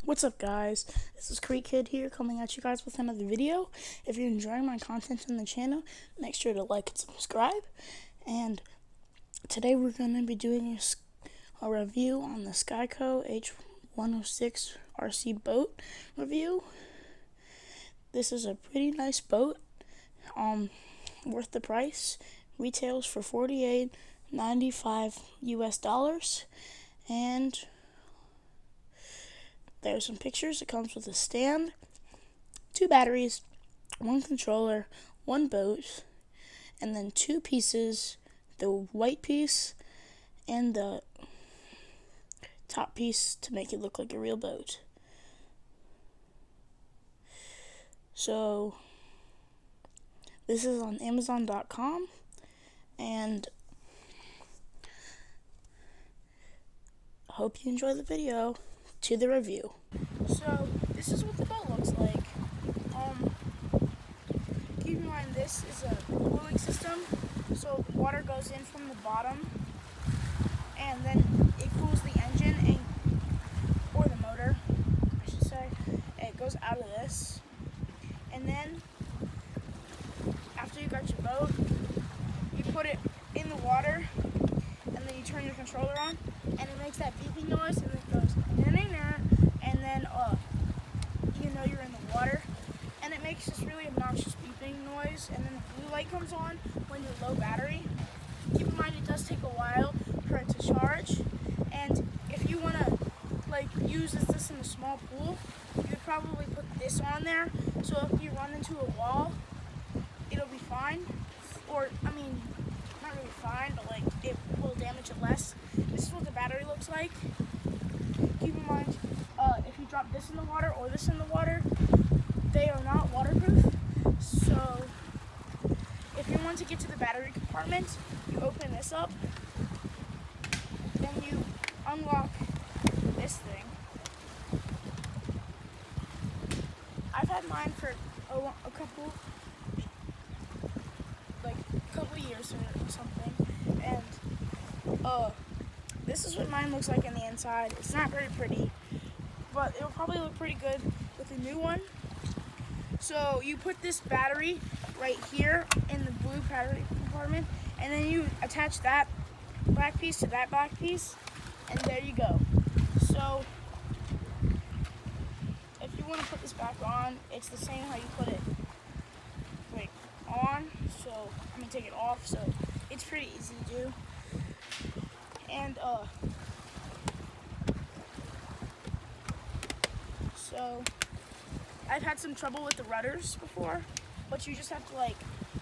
What's up, guys? This is Creek Kid here, coming at you guys with another video. If you're enjoying my content on the channel, make sure to like and subscribe. And today we're going to be doing a review on the Skyco H106 RC boat review. This is a pretty nice boat, worth the price. Retails for $48.95 US, and there's some pictures. It comes with a stand, 2 batteries, 1 controller, 1 boat, and then 2 pieces, the white piece and the top piece to make it look like a real boat. So this is on Amazon.com, and I hope you enjoy the video. To the review. So this is what the boat looks like. Keep in mind this is a cooling system, so the water goes in from the bottom, and then it cools the engine or the motor, I should say. It goes out of this, and then after you got your boat, you put it in the water, and then you turn your controller on, and it makes that beeping noise, and it goes and then you know you're in the water, and it makes this really obnoxious beeping noise, and then the blue light comes on when you're low battery. Keep in mind it does take a while for it to charge, and if you want to use this in a small pool, you would probably put this on there, so if you run into a wall, it'll be fine, or not really fine, but it will damage it less. This is what the battery looks like. Keep in mind, if you drop this in the water or this in the water, they are not waterproof. So if you want to get to the battery compartment, you open this up, then you unlock this thing. I've had mine for a couple years or something, and this is what mine looks like on the inside. It's not very pretty, but it'll probably look pretty good with a new one. So you put this battery right here in the blue battery compartment, and then you attach that black piece to that black piece, and there you go. So if you want to put this back on, it's the same how you put it on. So take it off. So it's pretty easy to do. And so I've had some trouble with the rudders before, but you just have to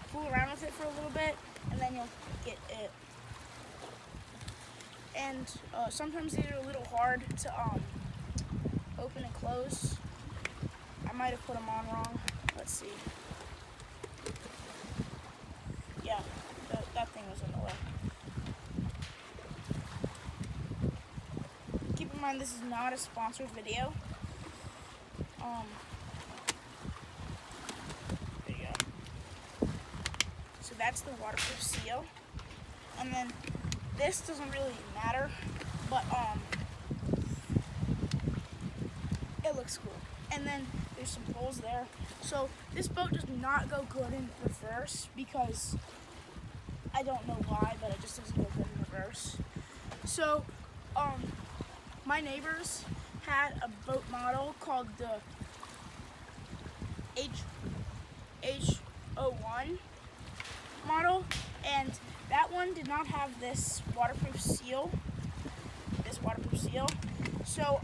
fool around with it for a little bit, and then you'll get it. And sometimes these are a little hard to open and close. I might have put them on wrong. Let's see. Yeah, that thing was in the way. Keep in mind this is not a sponsored video. There you go. So that's the waterproof seal. And then this doesn't really matter, but it looks cool. And then there's some holes there. So this boat does not go good in reverse, because I don't know why, but it just doesn't go good in reverse. So my neighbors had a boat model called the H106 model, and that one did not have this waterproof seal. So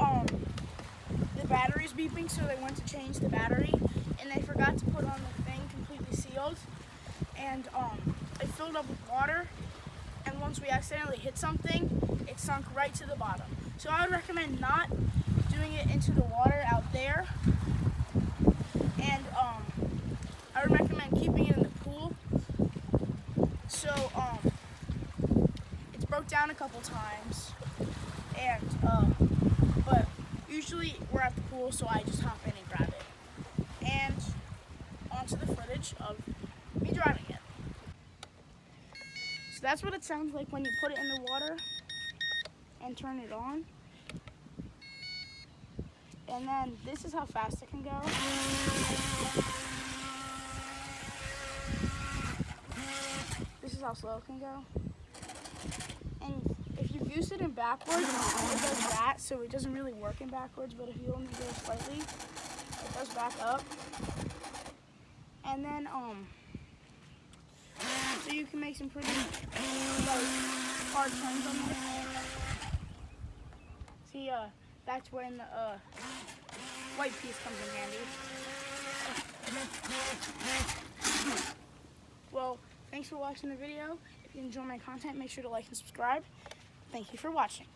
the battery's beeping, so they went to change the battery, and they forgot to put on the thing completely sealed, and it filled up with water, and once we accidentally hit something, it sunk right to the bottom. So I would recommend not doing it into the water out there, and I would recommend keeping it in the pool. So it's broke down a couple times, and but usually we're at the pool, so I just hop in and grab it. And onto the footage of me driving it. So that's what it sounds like when you put it in the water and turn it on. And then this is how fast it can go. This is how slow it can go. And if you've used it in backwards, it does that, so it doesn't really work in backwards, but if you only go slightly, it does back up. And then, so you can make some pretty, like, hard turns on this. See, that's when the white piece comes in handy. Well, thanks for watching the video. If you enjoy my content, make sure to like and subscribe. Thank you for watching.